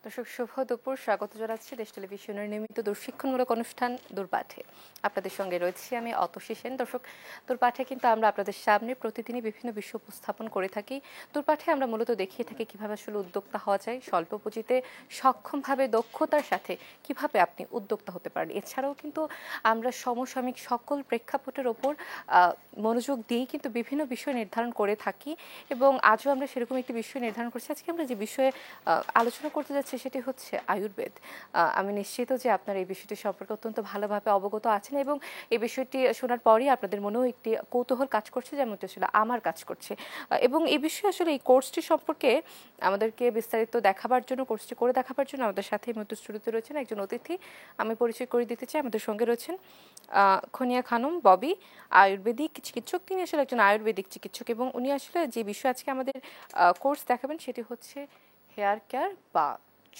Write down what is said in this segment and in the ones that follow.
দর্শক শুভ দুপুর, স্বাগত জানাচ্ছি দেশ টেলিভিশনের নিয়মিত দূরশিক্ষণমূলক অনুষ্ঠান দূরপাঠে। আপনাদের সঙ্গে রয়েছি আমি অতসী সেন। দর্শক, দূরপাঠে কিন্তু আমরা আপনাদের সামনে প্রতিদিনই বিভিন্ন বিষয় উপস্থাপন করে থাকি। দূরপাঠে আমরা মূলত দেখিয়ে থাকি কিভাবে আসলে উদ্যোক্তা হওয়া যায়, স্বল্প পুঁজিতে সক্ষমভাবে দক্ষতার সাথে কিভাবে আপনি উদ্যোক্তা হতে পারেন। এছাড়াও কিন্তু আমরা সমসাময়িক সকল প্রেক্ষাপটের ওপর মনোযোগ দিয়েই কিন্তু বিভিন্ন বিষয় নির্ধারণ করে থাকি এবং আজও আমরা সেরকম একটি বিষয় নির্ধারণ করছি। আজকে আমরা যে বিষয়ে আলোচনা করতে যাচ্ছি সেটি হচ্ছে আয়ুর্বেদ। আমি নিশ্চিত যে আপনারা এই বিষয়টি সম্পর্কে অত্যন্ত ভালোভাবে অবগত আছেন এবং এই বিষয়টি শোনার পরই আপনাদের মনেও একটি কৌতূহল কাজ করছে, যেমনটি আসলে আমার কাজ করছে। এবং এই বিষয়ে আসলে এই কোর্সটি সম্পর্কে আমাদেরকে বিস্তারিত দেখাবার জন্য, কোর্সটি করে দেখাবার জন্য আমাদের সাথে এই মুহূর্তে স্টুডিওতে রয়েছেন একজন অতিথি। আমি পরিচয় করে দিতে চাই। আমাদের সঙ্গে রয়েছেন খনিয়া খানম ববি, আয়ুর্বেদিক চিকিৎসক। তিনি আসলে একজন আয়ুর্বেদিক চিকিৎসক এবং উনি আসলে যে বিষয় আজকে আমাদের কোর্স দেখাবেন সেটি হচ্ছে হেয়ার কেয়ার বা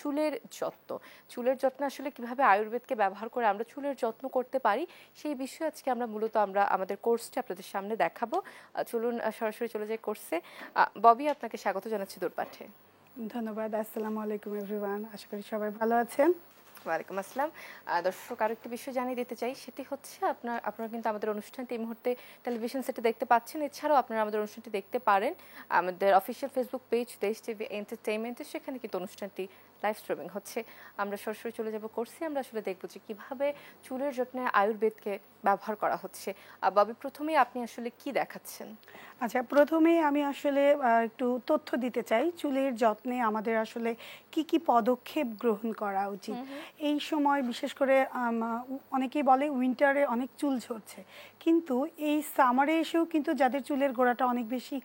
চুলের যত্ন। চুলের যত্ন আসলে কিভাবে আয়ুর্বেদকে ব্যবহার করে আমরা চুলের যত্ন করতে পারি সেই বিষয়ে আজকে আমরা আমাদের কোর্সটি আপনাদের সামনে দেখাবো। চলুন সরাসরি চলে যাই কোর্সে। ববি, আপনাকে স্বাগত জানাচ্ছি দূরপাঠে। ধন্যবাদ। আসসালামু আলাইকুম এভরিওয়ান। আশা করি সবাই ভালো আছেন। ওয়ালাইকুম আসসালাম। দর্শক, আরেকটি বিষয় জানিয়ে দিতে চাই, সেটি হচ্ছে আপনারা কিন্তু আমাদের অনুষ্ঠানটি এই মুহূর্তে টেলিভিশন সেটে দেখতে পাচ্ছেন। এছাড়াও আপনারা আমাদের অনুষ্ঠানটি দেখতে পারেন আমাদের অফিসিয়াল ফেসবুক পেজ দেশ টিভি এন্টারটেইনমেন্টে। সেখানে কিন্তু অনুষ্ঠানটি লাইভ স্ট্রিমিং হচ্ছে। আমরা সরাসরি চলে যাব কোর্সে। আমরা আসলে দেখবো যে কিভাবে চুলের যত্নে আয়ুর্বেদকে ব্যবহার করা হচ্ছে। ববি, প্রথমেই আপনি আসলে কি দেখাচ্ছেন? আচ্ছা, প্রথমেই আমি আসলে একটু তথ্য দিতে চাই চুলের যত্নে আমাদের আসলে কি কি পদক্ষেপ গ্রহণ করা উচিত। এই সময় বিশেষ করে অনেকেই বলে উইন্টারে অনেক চুল ঝরছে, কিন্তু এই সামারে এসেও কিন্তু যাদের চুলের গোড়াটা অনেক বেশি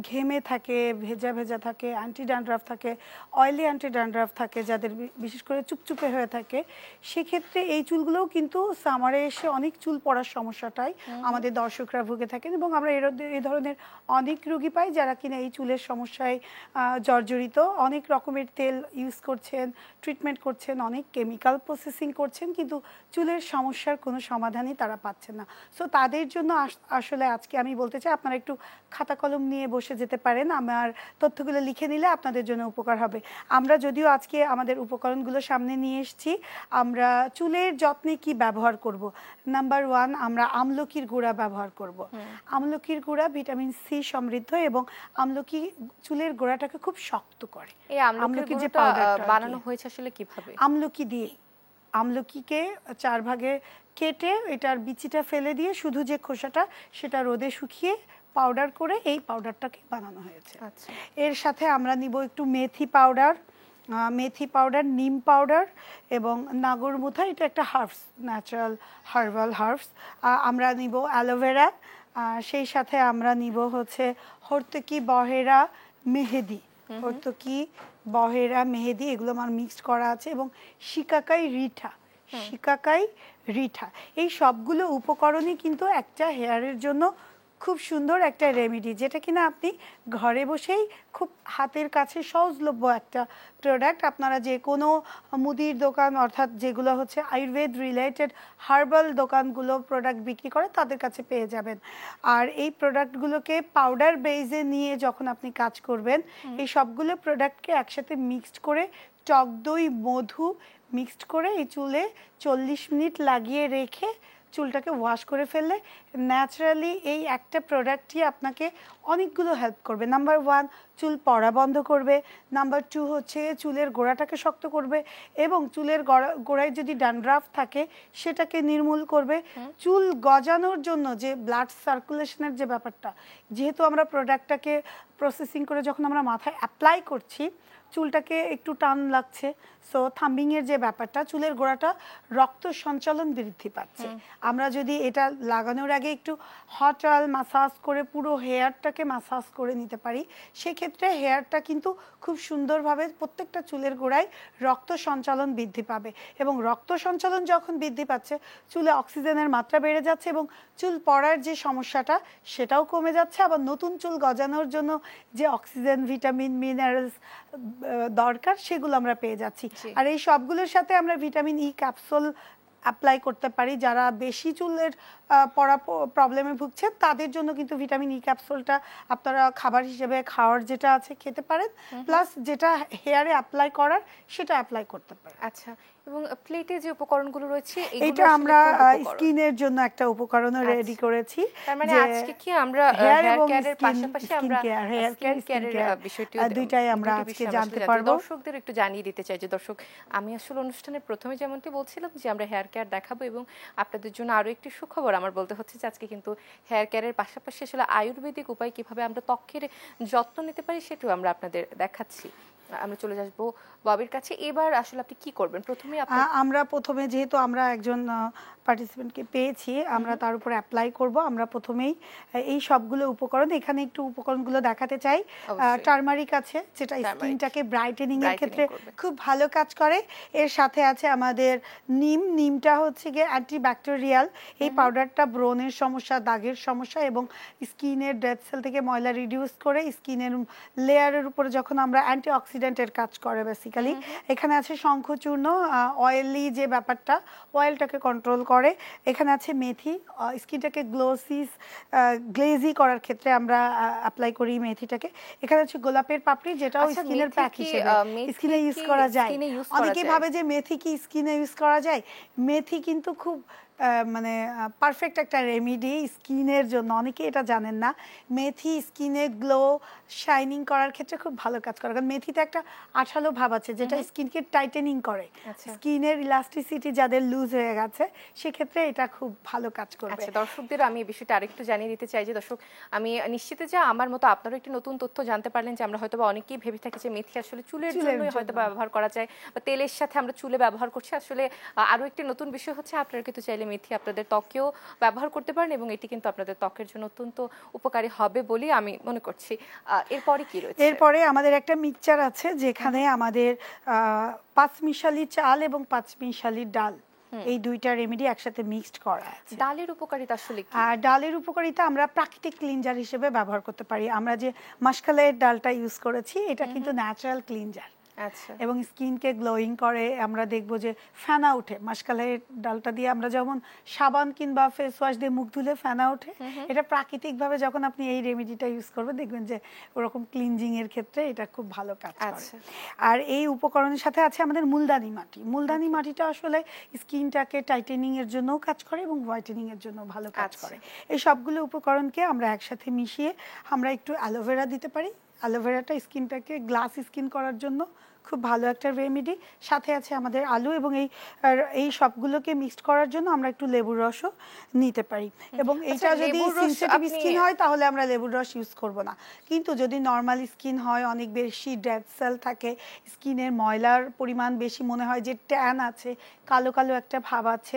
ঘেমে থাকে, ভেজা ভেজা থাকে, অ্যান্টি ড্যান্ড্রাফ থাকে, অয়েলি অ্যান্টি ড্যান্ড্রাফ থাকে, যাদের বিশেষ করে চুপচুপে হয়ে থাকে, সেক্ষেত্রে এই চুলগুলোও কিন্তু সামারে এসে অনেক চুল পড়ার সমস্যাটাই আমাদের দর্শকরা ভুগে থাকেন এবং আমরা এই ধরনের অনেক রোগী পাই যারা কিনা এই চুলের সমস্যায় জর্জরিত। অনেক রকমের তেল ইউজ করছেন, ট্রিটমেন্ট করছেন, অনেক কেমিক্যাল প্রসেসিং করছেন, কিন্তু চুলের সমস্যার কোনো সমাধানই তারা পাচ্ছেন না। সো তাদের জন্য আসলে আজকে আমি বলতে চাই আপনারা একটু খাতা কলম নিয়ে বসে যেতে পারেন। আমার তথ্যগুলো লিখে নিলে আপনাদের জন্য উপকার হবে। আমরা যদিও আজকে আমাদের উপকরণগুলো সামনে নিয়ে এসেছি। আমরা চুলের যত্নে কি ব্যবহার করব। নাম্বার 1, আমরা আমলকির গুঁড়া ব্যবহার করব। আমলকির গুঁড়া ভিটামিন সি সমৃদ্ধ এবং আমলকি চুলের গোড়াটাকে খুব শক্ত করে। এই আমলকির যে পাউডারটা বানানো হয়েছে আসলে কিভাবে? আমলকি দিয়ে, আমলকিকে 4 ভাগে কেটে এটার বিচিটা ফেলে দিয়ে শুধু যে খোসাটা সেটা রোদে শুকিয়ে পাউডার করে এই পাউডারটাকে বানানো হয়েছে। আচ্ছা। এর সাথে আমরা নিব একটু মেথি পাউডার, নিম পাউডার এবং নাগরমুথা। এটা একটা হার্বস, ন্যাচারাল হার্বাল হার্বস। আমরা নিব অ্যালোভেরা, সেই সাথে আমরা নিব হচ্ছে হর্তকি, বহেরা, মেহেদি। হর্তকি, বহেরা, মেহেদি এগুলো আমার মিক্সড করা আছে এবং শিকাকাই রিঠা। এই সবগুলো উপকরণই কিন্তু একটা হেয়ারের জন্য খুব সুন্দর একটা রেমেডি, যেটা কিনা আপনি ঘরে বসেই খুব হাতের কাছে সহজলভ্য একটা প্রোডাক্ট আপনারা যে কোনো মুদির দোকান, অর্থাৎ যেগুলো হচ্ছে আয়ুর্বেদ রিলেটেড হার্বাল দোকানগুলো প্রোডাক্ট বিক্রি করে তাদের কাছে পেয়ে যাবেন। আর এই প্রোডাক্টগুলোকে পাউডার বেজে নিয়ে যখন আপনি কাজ করবেন, এই সবগুলো প্রোডাক্টকে একসাথে মিক্সড করে টক দই, মধু মিক্সড করে এই চুলে 40 মিনিট লাগিয়ে রেখে চুলটাকে ওয়াশ করে ফেললে ন্যাচারালি এই একটা প্রোডাক্টই আপনাকে অনেকগুলো হেল্প করবে। নাম্বার 1, চুল পড়া বন্ধ করবে। নাম্বার 2 হচ্ছে চুলের গোড়াটাকে শক্ত করবে এবং চুলের গোড়ায় যদি ড্যান্ড্রাফ থাকে সেটাকে নির্মূল করবে। চুল গজানোর জন্য যে ব্লাড সার্কুলেশনের যে ব্যাপারটা, যেহেতু আমরা প্রোডাক্টটাকে প্রসেসিং করে যখন আমরা মাথায় অ্যাপ্লাই করছি চুলটাকে একটু টান লাগছে, সো থাম্বিংয়ের যে ব্যাপারটা, চুলের গোড়াটা রক্ত সঞ্চালন বৃদ্ধি পাচ্ছে। আমরা যদি এটা লাগানোর আগে একটু হট অয়েল মাসাজ করে পুরো হেয়ারটাকে মাসাজ করে নিতে পারি, সেক্ষেত্রে হেয়ারটা কিন্তু খুব সুন্দরভাবে প্রত্যেকটা চুলের গোড়ায় রক্ত সঞ্চালন বৃদ্ধি পাবে এবং রক্ত সঞ্চালন যখন বৃদ্ধি পাচ্ছে চুলে অক্সিজেনের মাত্রা বেড়ে যাচ্ছে এবং চুল পড়ার যে সমস্যাটা সেটাও কমে যাচ্ছে। আবার নতুন চুল গজানোর জন্য যে অক্সিজেন, ভিটামিন, মিনারেলস দরকার সেগুলো আমরা পেয়ে যাচ্ছি। আর এই সবগুলোর সাথে আমরা ভিটামিন ই ক্যাপসুল অ্যাপ্লাই করতে পারি। যারা বেশি চুলের পড়া প্রবলেমে ভুগছে তাদের জন্য কিন্তু ভিটামিন ই ক্যাপসুলটা আপনারা খাবার হিসেবে খাওয়ার যেটা আছে খেতে পারেন, প্লাস যেটা হেয়ারে অ্যাপ্লাই করার সেটা অ্যাপ্লাই করতে পারেন। আচ্ছা, এবং প্লেটে যে উপকরণগুলো রয়েছে এটা আমরা স্কিনের জন্য একটা উপকরণও রেডি করেছি। তার মানে আজকে কি আমরা হেয়ার এবং কেয়ারের পাশাপাশি আমরা হেয়ার কেয়ারের বিষয়টি দুইটাই আমরা আজকে জানতে পারবো। দর্শকদের একটু জানিয়ে দিতে চাই যে দর্শক, আমি আসলে অনুষ্ঠানের প্রথমে যেমনটি বলছিলাম যে আমরা হেয়ার কেয়ার দেখাবো, এবং আপনাদের জন্য আরো একটি সুখবর আমার বলতে হচ্ছে যে আজকে কিন্তু হেয়ার কেয়ারের পাশাপাশি আসলে আয়ুর্বেদিক উপায় কিভাবে আমরা ত্বকের যত্ন নিতে পারি সেটাও আমরা আপনাদের দেখাচ্ছি। আমরা চলে আসবো ববির কাছে। এবার আসলে আপনি কি করবেন প্রথমে? আমরা প্রথমে যেহেতু আমরা একজন পার্টিসিপেন্টকে পেয়েছি, আমরা তার উপর অ্যাপ্লাই করব। আমরা প্রথমেই এই সবগুলো উপকরণ, এখানে একটু উপকরণগুলো দেখাতে চাই। টারমারিক আছে যেটা স্কিনটাকে ব্রাইটেনিং এর ক্ষেত্রে খুব ভালো কাজ করে। এর সাথে আছে আমাদের নিমটা হচ্ছে গিয়ে অ্যান্টিব্যাকটেরিয়াল। এই পাউডারটা ব্রণের সমস্যা, দাগের সমস্যা এবং স্কিনের ডেড সেল থেকে ময়লা রিডিউস করে স্কিনের লেয়ারের উপরে যখন আমরা অ্যান্টিঅক্সিডেন্টের কাজ করে বেসিক্যালি। এখানে আছে শঙ্খচূর্ণ, অয়েলি যে ব্যাপারটা, অয়েলটাকে কন্ট্রোল করে। এখানে আছে মেথি, স্কিনটাকে গ্লেজি করার ক্ষেত্রে আমরা অ্যাপ্লাই করি মেথিটাকে। এখানে আছে গোলাপের পাপড়ি, যেটাও স্কিনের প্যাক হিসেবে স্কিনে ইউজ করা যায়। অনেকে ভাবে যে মেথি কি স্কিনে ইউজ করা যায়। মেথি কিন্তু খুব মানে পারফেক্ট একটা রেমিডি স্কিনের জন্য। অনেকে এটা জানেন না। মেথি স্কিনে গ্লো শাইনিং করার ক্ষেত্রে খুব ভালো কাজ করে, কারণ মেথিতে একটা আঠালো ভাব আছে যেটা স্কিনকে টাইটেনিং করে। স্কিনের ইলাস্টিসিটি যাদের লুজ হয়ে গেছে সেক্ষেত্রে এটা খুব ভালো কাজ করবে। আচ্ছা, দর্শকদের আমি এই বিষয়টা আরেকটু জানিয়ে দিতে চাই যে দর্শক, আমি নিশ্চিত যে আমার মতো আপনারও একটি নতুন তথ্য জানতে পারলেন যে আমরা হয়তো অনেকেই ভেবে থাকি যে মেথি আসলে চুলের জন্যই হয়তো ব্যবহার করা যায়, বা তেলের সাথে আমরা চুলে ব্যবহার করছি। আসলে আরো একটি নতুন বিষয় হচ্ছে আপনারা কিন্তু চাইলে মেথি আপনাদের ত্বকেও ব্যবহার করতে পারেন, এবং এটি কিন্তু আপনাদের ত্বকের জন্য অত্যন্ত উপকারী হবে বলে আমি মনে করছি। এরপরে কি রয়েছে? এরপরে আমাদের একটা মিক্সচার আছে যেখানে আমাদের পাঁচমিশালি চাল এবং পাঁচমিশালি ডাল, এই দুইটা রেমেডি একসাথে মিক্সড করা আছে। ডালের উপকারিতা আসলে কি? ডালের উপকারিতা আমরা প্রাকৃতিক ক্লিনজার হিসেবে ব্যবহার করতে পারি। আমরা যে মাসকালাইয়ের ডালটা ইউজ করেছি এটা কিন্তু ন্যাচারাল ক্লিনজার। আচ্ছা, এবং স্কিনকে গ্লোয়িং করে। আমরা দেখবো যে ফেনা ওঠে মাসকালাইয়ের ডালটা দিয়ে। আমরা যেমন সাবান কিংবা ফেস ওয়াশ দিয়ে মুখ ধুলে ফেনা ওঠে, এটা প্রাকৃতিকভাবে যখন আপনি এই রেমেডিটা ইউজ করবেন দেখবেন যে ওরকম ক্লিনজিং এর ক্ষেত্রে এটা খুব ভালো কাজ করে। আর এই উপকরণের সাথে আছে আমাদের মুলতানি মাটি। মুলতানি মাটিটা আসলে স্কিনটাকে টাইটেনিং এর জন্যও কাজ করে এবং হোয়াইটেনিং এর জন্য ভালো কাজ করে। এই সবগুলো উপকরণকে আমরা একসাথে মিশিয়ে আমরা একটু অ্যালোভেরা দিতে পারি। অ্যালোভেরাটা স্কিনটাকে গ্লাস স্কিন করার জন্য খুব ভালো একটা রেমেডি। সাথে আছে আমাদের আলু, এবং এই সবগুলোকে মিক্সড করার জন্য আমরা একটু লেবুর রসও নিতে পারি। এবং এটা যদি সেনসিটিভ স্কিন হয় তাহলে আমরা লেবুর রস ইউজ করব না, কিন্তু যদি নর্মাল স্কিন হয়, অনেক বেশি ডেড সেল থাকে, স্কিনের ময়লার পরিমাণ বেশি, মনে হয় যে ট্যান আছে, কালো কালো একটা ভাব আছে,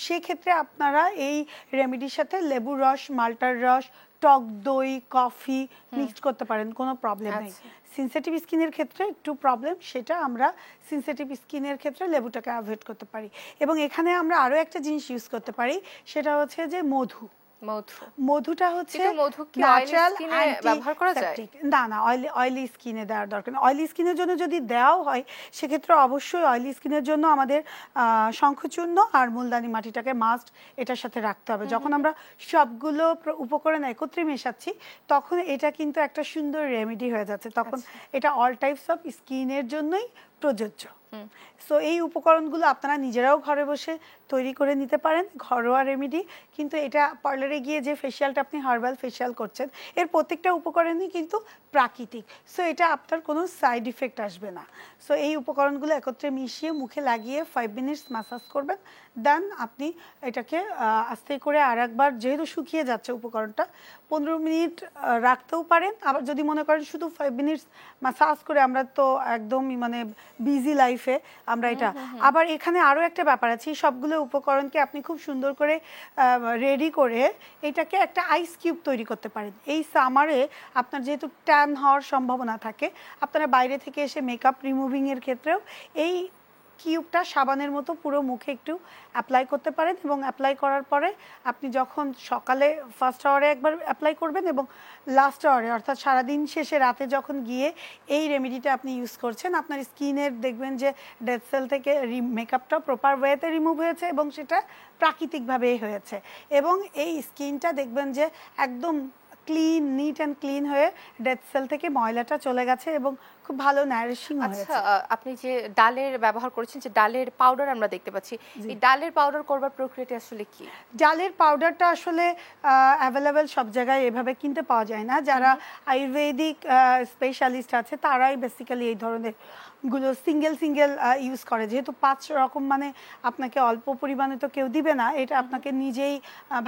সেক্ষেত্রে আপনারা এই রেমেডির সাথে লেবুর রস, মাল্টার রস, টক দই, কফি মিক্সড করতে পারেন, কোনো প্রবলেম নেই। সেনসিটিভ স্কিনের ক্ষেত্রে একটু প্রবলেম, সেটা আমরা সেনসিটিভ স্কিনের ক্ষেত্রে লেবুটাকে অ্যাভয়েড করতে পারি। এবং এখানে আমরা আরো একটা জিনিস ইউজ করতে পারি, সেটা হচ্ছে যে মধুটা হচ্ছে ন্যাচারাল ব্যবহার করা যায় না, অয়েলি স্কিনে দেওয়ার দরকার নেই। অয়েলি স্কিনের জন্য যদি দেওয়াও হয় সেক্ষেত্রে অবশ্যই অয়েলি স্কিনের জন্য আমাদের শঙ্খচূর্ণ আর মুলতানি মাটিটাকে মাস্ট এটার সাথে রাখতে হবে। যখন আমরা সবগুলো উপকরণ একত্রে মেশাচ্ছি তখন এটা কিন্তু একটা সুন্দর রেমেডি হয়ে যাচ্ছে, তখন এটা অল টাইপস অফ স্কিনের জন্যই প্রযোজ্য। সো এই উপকরণগুলো আপনারা নিজেরাও ঘরে বসে তৈরি করে নিতে পারেন, ঘরোয়া রেমেডি। কিন্তু এটা পার্লারে গিয়ে যে ফেশিয়ালটা আপনি হার্বাল ফেশিয়াল করছেন, এর প্রত্যেকটা উপকরণই কিন্তু প্রাকৃতিক। সো এটা আপনার কোনো সাইড ইফেক্ট আসবে না। সো এই উপকরণগুলো একত্রে মিশিয়ে মুখে লাগিয়ে 5 মিনিটস ম্যাসাজ করবেন, দেন আপনি এটাকে আস্তে করে আর একবার, যেহেতু শুকিয়ে যাচ্ছে উপকরণটা, 15 মিনিট রাখতেও পারেন। আবার যদি মনে করেন শুধু 5 মিনিটস ম্যাসাজ করে, আমরা তো একদমই মানে বিজি লাইফে আমরা এটা, আবার এখানে আরো একটা ব্যাপার আছে, সবগুলো উপকরণকে আপনি খুব সুন্দর করে রেডি করে এটাকে একটা আইস কিউব তৈরি করতে পারেন। এই সামারে আপনার যেহেতু ট্যান হওয়ার সম্ভাবনা থাকে, আপনারা বাইরে থেকে এসে মেকআপ রিমুভিং এর ক্ষেত্রেও এই কিউবটা সাবানের মতো পুরো মুখে একটু অ্যাপ্লাই করতে পারেন এবং অ্যাপ্লাই করার পরে আপনি যখন সকালে ফার্স্ট আওয়ারে একবার অ্যাপ্লাই করবেন এবং লাস্ট আওয়ারে অর্থাৎ সারাদিন শেষে রাতে যখন গিয়ে এই রেমেডিটা আপনি ইউজ করছেন, আপনার স্কিনের দেখবেন যে ডেড সেল থেকে মেকআপটা প্রপার ওয়েতে রিমুভ হয়েছে এবং সেটা প্রাকৃতিকভাবেই হয়েছে এবং এই স্কিনটা দেখবেন যে একদম ক্লিন, নিট অ্যান্ড ক্লিন হয়ে ডেড সেল থেকে ময়লাটা চলে গেছে এবং খুব ভালো নারিশিং হয়েছে। আচ্ছা, আপনি যে ডালের ব্যবহার করেছেন, যে ডালের পাউডার আমরা দেখতে পাচ্ছি, এই ডালের পাউডার করবার প্রক্রিয়াটি আসলে কি? ডালের পাউডারটা আসলে অ্যাভেলেবেল সব জায়গায় এভাবে কিনতে পাওয়া যায় না। যারা আয়ুর্বেদিক স্পেশালিস্ট আছে তারাই বেসিক্যালি এই ধরনের গুলো সিঙ্গেল ইউজ করে, যেহেতু 5 রকম মানে আপনাকে অল্প পরিমাণে তো কেউ দিবে না, এটা আপনাকে নিজেই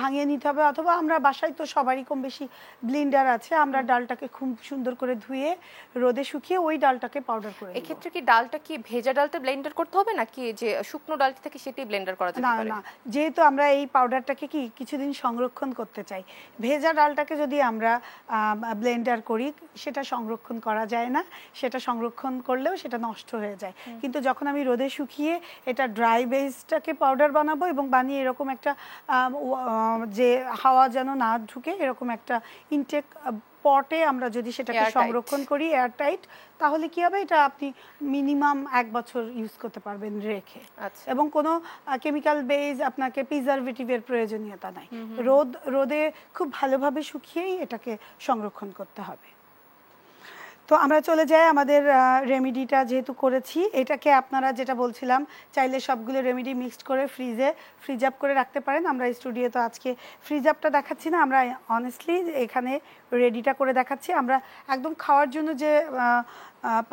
ভাঙিয়ে নিতে হবে, অথবা আমরা বাসায় তো সবারই কম বেশি ব্লেন্ডার আছে, আমরা ডালটাকে খুব সুন্দর করে ধুয়ে রোদে শুকিয়ে ওই ডালটাকে পাউডার করে নিব। এক্ষেত্রে কি ডালটা কি ভেজা ডালতে ব্লেন্ডার করতে হবে নাকি যে শুকনো ডালটি থেকে সেটি ব্লেন্ডার করা যেতে পারে? না, যেহেতু আমরা এই পাউডারটাকে কি কিছুদিন সংরক্ষণ করতে চাই, ভেজা ডালটাকে যদি আমরা ব্লেন্ডার করি সেটা সংরক্ষণ করা যায় না, সেটা সংরক্ষণ করলেও সেটা নষ্ট হয়ে যায়। কিন্তু যখন আমি রোদে শুকিয়ে এটা ড্রাই বেসটাকে পাউডার বানাবো এবং বানিয়ে এরকম একটা যে হাওয়া যেন না ঢুকে এরকম একটা ইনটেক পটে আমরা যদি সেটাকে সংরক্ষণ করি এয়ারটাইট, তাহলে কি হবে, এটা আপনি মিনিমাম 1 বছর ইউজ করতে পারবেন রেখে। এবং কোনো কেমিক্যাল বেজ আপনাকে প্রিজারভেটিভের প্রয়োজনীয়তা নাই। রোদে খুব ভালোভাবে শুকিয়েই এটাকে সংরক্ষণ করতে হবে। তো আমরা চলে যাই আমাদের রেমেডিটা যেহেতু করেছি, এটাকে আপনারা যেটা বলছিলাম চাইলে সবগুলো রেমেডি মিক্সড করে ফ্রিজ আপ করে রাখতে পারেন। আমরা স্টুডিও তো আজকে ফ্রিজ আপটা দেখাচ্ছি না, আমরা অনেস্টলি এখানে রেডিটা করে দেখাচ্ছি। আমরা একদম খাওয়ার জন্য যে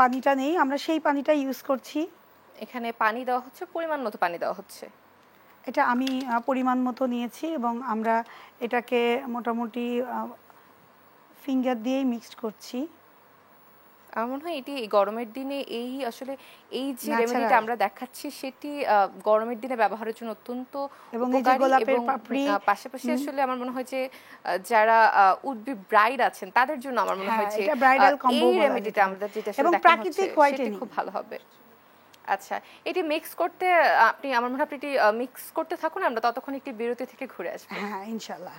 পানিটা নেই আমরা সেই পানিটা ইউজ করছি। এখানে পানি দেওয়া হচ্ছে, পরিমাণ মতো পানি দেওয়া হচ্ছে। এটা আমি পরিমাণ মতো নিয়েছি এবং আমরা এটাকে মোটামুটি ফিঙ্গার দিয়েই মিক্সড করছি। আমার মনে হয় এটি গরমের দিনে আসলে এই যে রেমেডিটা আমরা দেখাচ্ছি সেটি গরমের দিনে ব্যবহারের জন্য অত্যন্ত এবং এই যে গোলাপের পাপড়ি, পাশাপাশি আসলে আমার মনে হয় যে যারা উড বি ব্রাইড আছেন তাদের জন্য আমার মনে হয় যে এটা ব্রাইডাল কম্বো এই রেমেডিটা আমরা যেটা এবং প্রাকৃতিক হোয়াইটেনিং খুব ভালো হবে। আচ্ছা, এটি মিক্স করতে আমার মনে হয় আপনি এটি মিক্স করতে থাকুন, আমরা ততক্ষণ একটি বিরতি থেকে ঘুরে আসবো। হ্যাঁ, ইনশাআল্লাহ।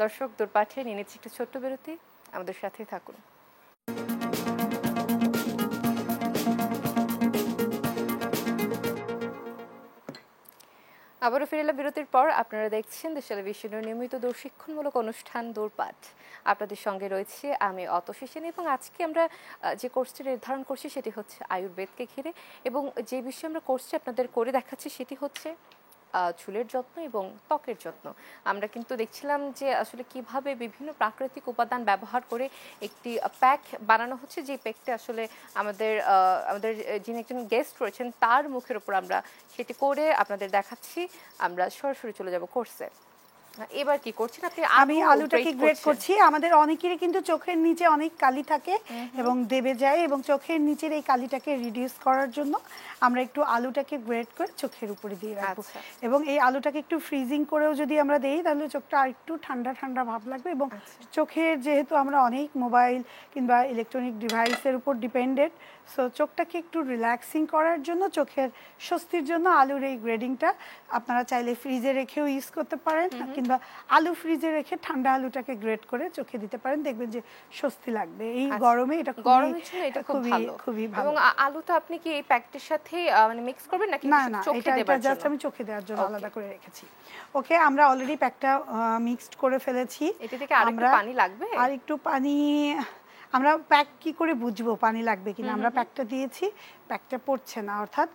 দর্শক, দূরপাঠে নিয়ে নিচ্ছি একটু ছোট্ট বিরতি, আমাদের সাথেই থাকুন। আবারও ফিরে এলাম বিরতির পর। আপনারা দেখছেন দেশ টেলিভিশনের নিয়মিত দূরশিক্ষণমূলক অনুষ্ঠান দূরপাঠ। আপনাদের সঙ্গে রয়েছে আমি অতসী সেন এবং আজকে আমরা যে কোর্সটি নির্ধারণ করছি সেটি হচ্ছে আয়ুর্বেদকে ঘিরে, এবং যে বিষয়ে আমরা কোর্সটি আপনাদের করে দেখাচ্ছি সেটি হচ্ছে চুলের যত্ন এবং ত্বকের যত্ন। আমরা কিন্তু দেখছিলাম যে আসলে কিভাবে বিভিন্ন প্রাকৃতিক উপাদান ব্যবহার করে একটি প্যাক বানানো হচ্ছে, যে প্যাকটা আসলে আমাদের যিনি একজন গেস্ট রয়েছেন তার মুখের উপর আমরা সেটি করে আপনাদের দেখাচ্ছি। আমরা সরাসরি চলে যাব কোর্সে। এবার কি করছেন আপনি? আমি আলুটাকে গ্রেট করছি। আমাদের অনেকেরই কিন্তু চোখের নিচে অনেক কালি থাকে এবং দেবে যায়, এবং চোখের নিচের এই কালিটাকে রিডিউস করার জন্য আমরা একটু আলুটাকে গ্রেট করে চোখের উপরে দিয়ে রাখবো। এবং এই আলুটাকে একটু ফ্রিজিং করেও যদি আমরা দেই তাহলে চোখটা আরেকটু ঠান্ডা ঠান্ডা ভাব লাগবে। এবং চোখের যেহেতু আমরা অনেক মোবাইল কিংবা ইলেকট্রনিক ডিভাইসের উপর ডিপেন্ডেন্ট, সো চোখটাকে একটু রিল্যাক্সিং করার জন্য, চোখের স্বস্তির জন্য আলুর এই গ্রেডিংটা আপনারা চাইলে ফ্রিজে রেখেও ইউজ করতে পারেন, কিংবা আলু ফ্রিজে রেখে ঠান্ডা আলুটাকে গ্রেট করে চোখে দিতে পারেন, দেখবেন যে স্বস্তি লাগবে। এই গরমে এটা খুবই ভালো। এবং আলুটা আপনি কি এই প্যাকটির সাথে মানে মিক্স করবেন নাকি চোখে দেবার জন্য? জাস্ট আমি চোখে দেওয়ার জন্য আলাদা করে রেখেছি। ওকে, আমরা অলরেডি প্যাকটা মিক্সড করে ফেলেছি। এটা থেকে আরেকটু পানি লাগবে? আর একটু পানি আমরা প্যাক কি করে বুঝবো পানি লাগবে কিনা? আমরা প্যাকটা দিয়েছি, প্যাকটা পড়ছে না, অর্থাৎ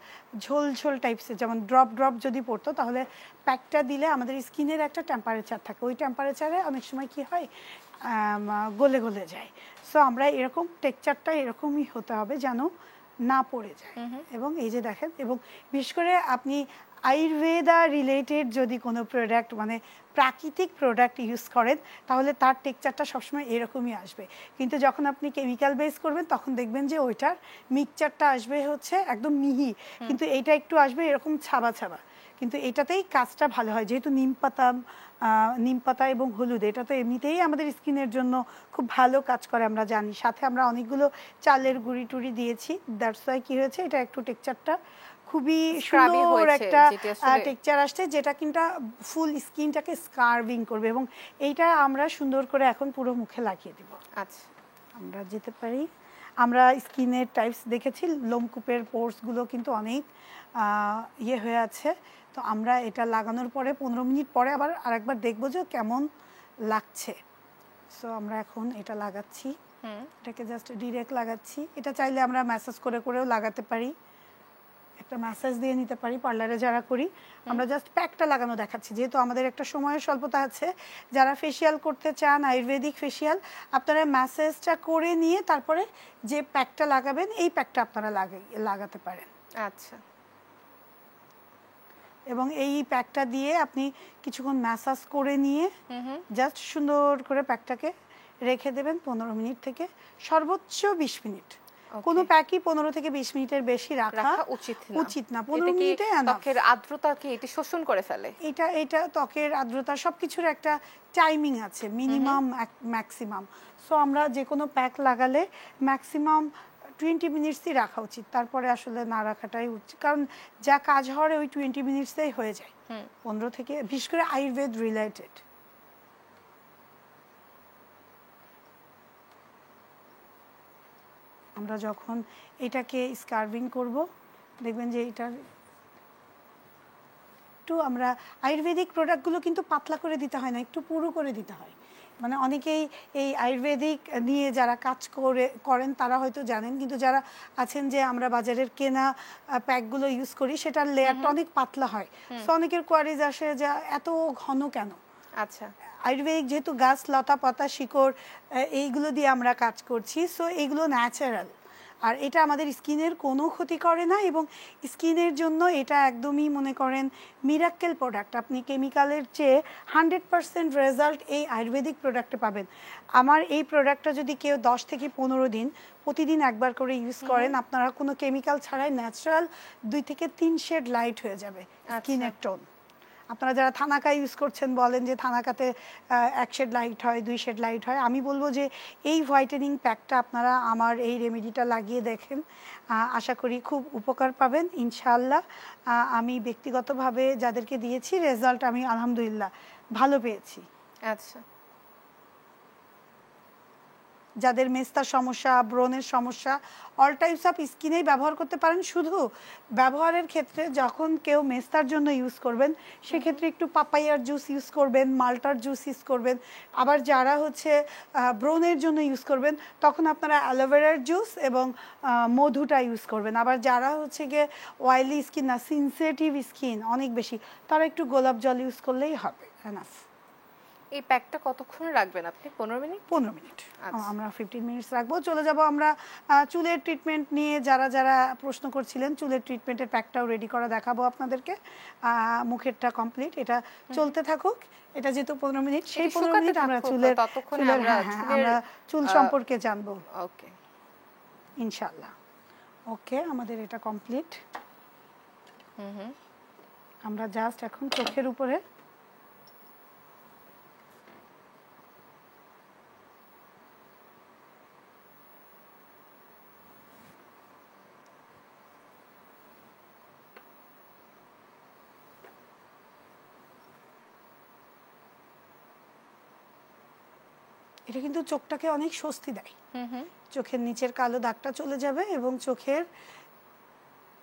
ঝোল ঝোল টাইপসের, যেমন ড্রপ যদি পড়তো তাহলে প্যাকটা দিলে আমাদের স্কিনের একটা টেম্পারেচার থাকে, ওই টেম্পারেচারে অনেক সময় কি হয় গলে গলে যায়। সো আমরা এরকম টেক্সচারটা এরকমই হতে হবে যেন না পড়ে যায়। এবং এই যে দেখেন, এবং বিশেষ করে আপনি আয়ুর্বেদা রিলেটেড যদি কোনো প্রোডাক্ট মানে প্রাকৃতিক প্রোডাক্ট ইউজ করেন তাহলে তার টেক্সচারটা সবসময় এরকমই আসবে। কিন্তু যখন আপনি কেমিক্যাল বেস করবেন তখন দেখবেন যে ওইটার মিক্সচারটা আসবে হচ্ছে একদম মিহি, কিন্তু এইটা একটু আসবে এরকম ছাবা ছাবা। কিন্তু এটাতেই কাজটা ভালো হয়, যেহেতু নিম পাতা এবং হলুদ, এটা তো এমনিতেই আমাদের স্কিনের জন্য খুব ভালো কাজ করে আমরা জানি। সাথে আমরা অনেকগুলো চালের গুঁড়ি টুড়ি দিয়েছি, দ্যাটস ওয়াই কি হয়েছে, এটা একটু টেক্সচারটা খুবই Scrubby সুন্দর হয়েছে, একটা যেটি আসলে টেক্সচার আসছে, যেটা কিন্তু ফুল স্কিনটাকে স্কার্ভিং করবে, এবং এইটা আমরা সুন্দর করে এখন পুরো মুখে লাগিয়ে দিব। আচ্ছা, আমরা যেতে পারি। আমরা স্কিনের টাইপস দেখেছি, লোমকূপের পোর্সগুলো কিন্তু অনেক ইয়ে হয়ে আছে, তো আমরা এটা লাগানোর পরে 15 মিনিট পরে আবার আরেকবার দেখবো যে কেমন লাগছে। সো আমরা এখন এটা লাগাচ্ছি, এটাকে জাস্ট ডিরেক্ট লাগাচ্ছি। এটা চাইলে আমরা ম্যাসাজ করে করেও লাগাতে পারি, একটা ম্যাসাজ দিয়ে নিতে পারি পার্লারে যারা করি। আমরা জাস্ট প্যাকটা লাগানো দেখাচ্ছি, যেহেতু আমাদের একটা সময়ের স্বল্পতা আছে। যারা ফেসিয়াল করতে চান, আয়ুর্বেদিক ফেসিয়াল, আপনারা ম্যাসাজটা করে নিয়ে তারপরে যে প্যাকটা লাগাবেন, এই প্যাকটা আপনারা লাগাতে পারেন। আচ্ছা, এবং এই প্যাকটা দিয়ে আপনি কিছুক্ষণ ম্যাসাজ করে নিয়ে জাস্ট সুন্দর করে প্যাকটাকে রেখে দেবেন 15 মিনিট থেকে সর্বোচ্চ 20 মিনিট। কোনো প্যাকই 15 থেকে 20 মিনিটের বেশি রাখা উচিত না। 15 মিনিটে ত্বকের আর্দ্রতা কি এটি শোষণ করে ফেলে? এটা ত্বকের আর্দ্রতা সবকিছুর একটা টাইমিং আছে, মিনিমাম ম্যাক্সিমাম। সো আমরা যে কোনো প্যাক লাগালে ম্যাক্সিমাম 20 মিনিটসই রাখা উচিত, তারপরে আসলে না রাখাটাই উচিত, কারণ যা কাজ হয় ওই 20 মিনিটসেই হয়ে যায়। 15 থেকে, বিশেষ করে আয়ুর্বেদ রিলেটেড। আমরা যখন এটাকে স্কার্ভিং করব, দেখবেন যে এটার একটু, আমরা আয়ুর্বেদিক প্রোডাক্টগুলো কিন্তু পাতলা করে দিতে হয় না, একটু পুরু করে দিতে হয়। মানে অনেকেই এই আয়ুর্বেদিক নিয়ে যারা কাজ করেন তারা হয়তো জানেন, কিন্তু যারা আছেন যে আমরা বাজারের কেনা প্যাকগুলো ইউজ করি, সেটার লেয়ারটা অনেক পাতলা হয়। সো অনেকের কোয়ারিজ আসে যে এত ঘন কেন। আচ্ছা, আয়ুর্বেদিক যেহেতু গাছ, লতা পাতা, শিকড়, এইগুলো দিয়ে আমরা কাজ করছি, সো এইগুলো ন্যাচারাল, আর এটা আমাদের স্কিনের কোনো ক্ষতি করে না, এবং স্কিনের জন্য এটা একদমই মনে করেন মিরাক্কেল প্রোডাক্ট। আপনি কেমিক্যালের চেয়ে 100% রেজাল্ট এই আয়ুর্বেদিক প্রোডাক্টে পাবেন। আমার এই প্রোডাক্টটা যদি কেউ 10 থেকে 15 দিন প্রতিদিন একবার করে ইউজ করেন, আপনারা কোনো কেমিক্যাল ছাড়াই ন্যাচারাল 2 থেকে 3 শেড লাইট হয়ে যাবে স্কিনের টোন। আপনারা যারা থানাকা ইউজ করছেন বলেন যে থানাকাতে 1 শেড লাইট হয়, 2 শেড লাইট হয়, আমি বলবো যে এই হোয়াইটেনিং প্যাকটা আপনারা আমার এই রেমেডিটা লাগিয়ে দেখেন, আশা করি খুব উপকার পাবেন ইনশাআল্লাহ। আমি ব্যক্তিগতভাবে যাদেরকে দিয়েছি রেজাল্ট আমি আলহামদুলিল্লাহ ভালো পেয়েছি। আচ্ছা, যাদের মেস্তার সমস্যা, ব্রণের সমস্যা, অল টাইপস অফ স্কিনেই ব্যবহার করতে পারেন। শুধু ব্যবহারের ক্ষেত্রে যখন কেউ মেস্তার জন্য ইউজ করবেন, সেক্ষেত্রে একটু পাপাইয়ার জুস ইউজ করবেন, মাল্টার জুস ইউজ করবেন। আবার যারা হচ্ছে ব্রণের জন্য ইউজ করবেন, তখন আপনারা অ্যালোভেরার জুস এবং মধুটা ইউজ করবেন। আবার যারা হচ্ছে গিয়ে অয়েলি স্কিন না, সেনসিটিভ স্কিন অনেক বেশি, তারা একটু গোলাপ জল ইউজ করলেই হবে, এনাফ। এই প্যাকটা কতক্ষণ রাখবেন আপনি? 15 মিনিট? 15 মিনিট, আমরা 15 মিনিটস রাখবো। চলে যাব আমরা চুলের ট্রিটমেন্ট নিয়ে। যারা প্রশ্ন করছিলেন, চুলের ট্রিটমেন্টের প্যাকটাও রেডি করা দেখাবো আপনাদেরকে। মুখেরটা কমপ্লিট, এটা চলতে থাকুক। এটা যেহেতু 15 মিনিট, সেই 15 মিনিট আমরা আমরা চুল সম্পর্কে জানবো। ওকে, ইনশাআল্লাহ। ওকে, আমাদের এটা কমপ্লিট। আমরা জাস্ট এখন চোখের উপরে এটা কিন্তু চোখটাকে অনেক স্বস্তি দেয়। চোখের নিচের কালো দাগটা চলে যাবে, এবং চোখের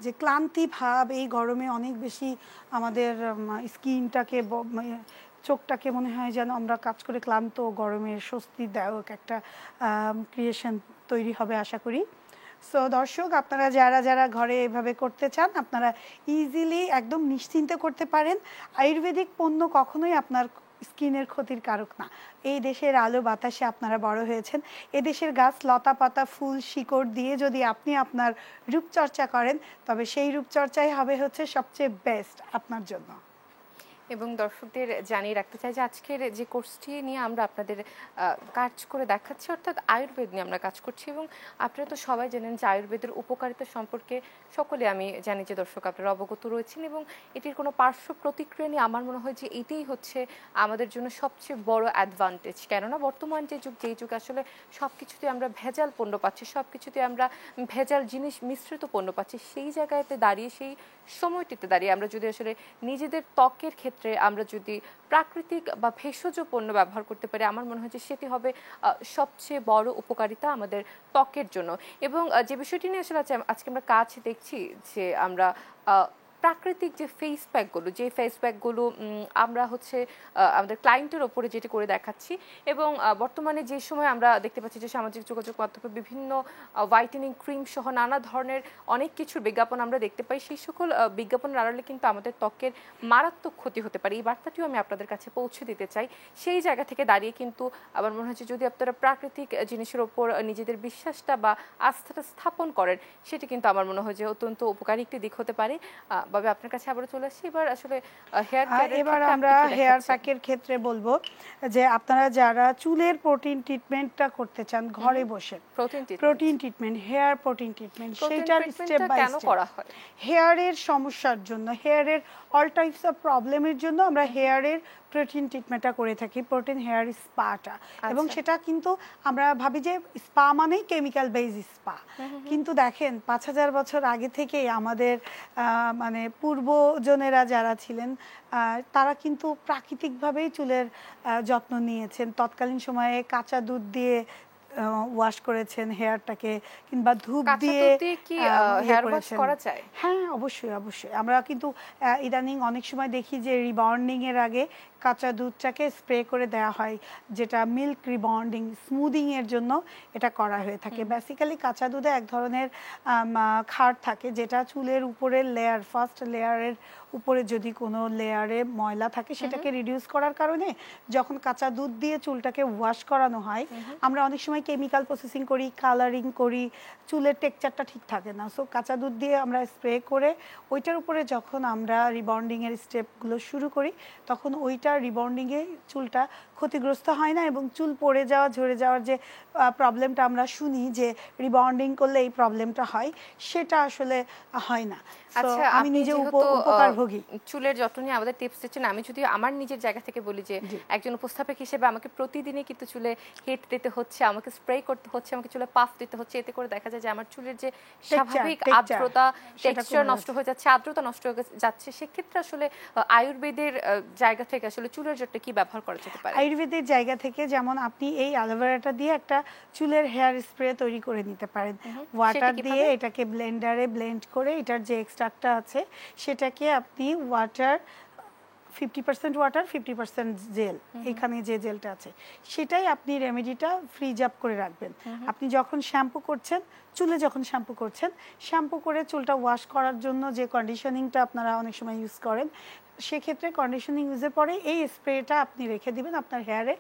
যে ক্লান্তি ভাব, এই গরমে অনেক বেশি আমাদের স্কিনটাকে, চোখটাকে মনে হয় যেন আমরা কাজ করে ক্লান্ত, গরমের স্বস্তিদায়ক একটা ক্রিয়েশন তৈরি হবে আশা করি। সো দর্শক, আপনারা যারা ঘরে এভাবে করতে চান, আপনারা ইজিলি একদম নিশ্চিন্তে করতে পারেন। আয়ুর্বেদিক পণ্য কখনোই আপনার স্কিনের ক্ষতির কারক না। এই দেশের আলো বাতাসে আপনারা বড় হয়েছেন, এদেশের গাছ, লতা পাতা, ফুল, শিকড় দিয়ে যদি আপনি আপনার রূপচর্চা করেন, তবে সেই রূপচর্চাই হবে হচ্ছে সবচেয়ে বেস্ট আপনার জন্য। এবং দর্শকদের জানিয়ে রাখতে চাই যে আজকের যে কোর্সটি নিয়ে আমরা আপনাদের কাজ করে দেখাচ্ছি, অর্থাৎ আয়ুর্বেদ নিয়ে আমরা কাজ করছি। এবং আপনারা তো সবাই জানেন যে আয়ুর্বেদের উপকারিতা সম্পর্কে সকলে, আমি জানি যে দর্শক আপনারা অবগত রয়েছেন, এবং এটির কোনো পার্শ্ব প্রতিক্রিয়া নিয়ে আমার মনে হয় যে এটাই হচ্ছে আমাদের জন্য সবচেয়ে বড় অ্যাডভান্টেজ। কেননা বর্তমান যে যুগ, যেই যুগ আসলে সব কিছুতে আমরা ভেজাল পণ্য পাচ্ছি, সব কিছুতে আমরা ভেজাল জিনিস মিশ্রিত পণ্য পাচ্ছি, সেই জায়গাতে দাঁড়িয়ে, সেই সময়টিতে দাঁড়িয়ে আমরা যদি আসলে নিজেদের ত্বকের ক্ষেত্রে আমরা যদি প্রাকৃতিক বা ভেষজ পণ্য ব্যবহার করতে পারি, আমার মনে হয় যে সেটি হবে সবচেয়ে বড় উপকারিতা আমাদের ত্বকের জন্য। এবং যে বিষয়টি নিয়ে আসলে আজকে আমরা কাজ দেখছি যে আমরা প্রাকৃতিক যে ফেস প্যাকগুলো, যে ফেস প্যাকগুলো আমরা হচ্ছে আমাদের ক্লায়েন্টের ওপরে যেটি করে দেখাচ্ছি। এবং বর্তমানে যে সময় আমরা দেখতে পাচ্ছি যে সামাজিক যোগাযোগ মাধ্যমে বিভিন্ন হোয়াইটেনিং ক্রিম সহ নানা ধরনের অনেক কিছুর বিজ্ঞাপন আমরা দেখতে পাই, সেই সকল বিজ্ঞাপনের আড়ালে কিন্তু আমাদের ত্বকের মারাত্মক ক্ষতি হতে পারে। এই বার্তাটিও আমি আপনাদের কাছে পৌঁছে দিতে চাই। সেই জায়গা থেকে দাঁড়িয়ে কিন্তু আমার মনে হচ্ছে যদি আপনারা প্রাকৃতিক জিনিসের ওপর নিজেদের বিশ্বাসটা বা আস্থাটা স্থাপন করেন, সেটি কিন্তু আমার মনে হয় যে অত্যন্ত উপকারী একটি দিক হতে পারে। ভাবে আপনার কাছে আবারও চলে আসছি। এবার আসলে হেয়ার কেয়ার, এবার আমরা হেয়ার প্যাকের ক্ষেত্রে বলবো যে আপনারা যারা চুলের প্রোটিন ট্রিটমেন্টটা করতে চান ঘরে বসে, protein treatment, hair protein treatment, সেটার স্টেপ বাই স্টেপ করা হয় হেয়ারের সমস্যার জন্য, হেয়ারের অল টাইপস অফ প্রবলেমের জন্য আমরা হেয়ারের প্রোটিন ট্রিটমেন্টটা করে থাকি, প্রোটিন হেয়ার স্পাটা। এবং সেটা কিন্তু আমরা ভাবি যে স্পা মানেই কেমিক্যাল বেস স্পা, কিন্তু দেখেন ৫,০০০ বছর আগে থেকেই আমাদের মানে পূর্বজনেরা যারা ছিলেন তারা কিন্তু প্রাকৃতিকভাবেই চুলের যত্ন নিয়েছেন। তৎকালীন সময়ে কাঁচা দুধ দিয়ে ওয়াশ করেছেন হেয়ারটাকে, কিংবা ধূপ দিয়ে কি হেয়ার ওয়াশ করা যায়? হ্যাঁ, অবশ্যই অবশ্যই। আমরা কিন্তু ইদানিং অনেক সময় দেখি যে রিবন্ডিং এর আগে কাঁচা দুধটাকে স্প্রে করে দেওয়া হয়, যেটা মিল্ক রিবন্ডিং, স্মুদিং এর জন্য এটা করা হয়ে থাকে। বেসিক্যালি কাঁচা দুধে এক ধরনের ক্ষার থাকে, যেটা চুলের উপরের লেয়ার, ফার্স্ট লেয়ারের উপরে যদি কোনো লেয়ারে ময়লা থাকে সেটাকে রিডিউস করার কারণে যখন কাঁচা দুধ দিয়ে চুলটাকে ওয়াশ করানো হয়, আমরা অনেক সময় কেমিক্যাল প্রসেসিং করি, কালারিং করি, চুলের টেক্সচারটা ঠিক থাকে না। সো কাঁচা দুধ দিয়ে আমরা স্প্রে করে ওইটার উপরে যখন আমরা রিবন্ডিংয়ের স্টেপগুলো শুরু করি, তখন ওইটা রিবন্ডিংয়ে চুলটা ক্ষতিগ্রস্ত হয় না, এবং চুল পড়ে যাওয়া, ঝরে যাওয়ার যে প্রবলেমটা আমরা শুনি যে রিবন্ডিং করলে এই প্রবলেমটা হয়, সেটা আসলে হয় না। আচ্ছা, আমি নিজে উপকারভোগী। চুলের যত্ন নিয়ে আমাদের টিপস দিচ্ছেন। আমি যদি আমার নিজের জায়গা থেকে বলি যে একজন উপস্থাপক হিসেবে আমাকে প্রতিদিনই কিন্তু চুলে হিট দিতে হচ্ছে, আমাকে স্প্রে করতে হচ্ছে, আমাকে চুলে পাফ দিতে হচ্ছে। এতে করে দেখা যায় যে আমার চুলের যে স্বাভাবিক আর্দ্রতা, টেক্সচার নষ্ট হয়ে যাচ্ছে, আর্দ্রতা নষ্ট হয়ে যাচ্ছে। সেক্ষেত্রে আসলে আয়ুর্বেদের জায়গা থেকে আসলে চুলের জন্য কি ব্যবহার করা যেতে পারে? আয়ুর্বেদের জায়গা থেকে যেমন আপনি এই অ্যালোভেরাটা দিয়ে একটা চুলের হেয়ার স্প্রে তৈরি করে নিতে পারেন। ওয়াটার দিয়ে এটাকে ব্লেন্ডারে ব্লেন্ড করে এটার যে এক্সট্রাক্টটা আছে সেটাকে আপনি ওয়াটার 50% ওয়াটার 50% জেল, এখানে যে জেলটা আছে সেটাই আপনি রেমেডিটা ফ্রিজ আপ করে রাখবেন। আপনি যখন শ্যাম্পু করছেন, চুলে যখন শ্যাম্পু করছেন, শ্যাম্পু করে চুলটা ওয়াশ করার জন্য যে কন্ডিশনিংটা আপনারা অনেক সময় ইউজ করেন, সেক্ষেত্রে কন্ডিশনিং ইউজের পরে এই স্প্রেটা আপনি রেখে দিবেন আপনার হেয়ারে,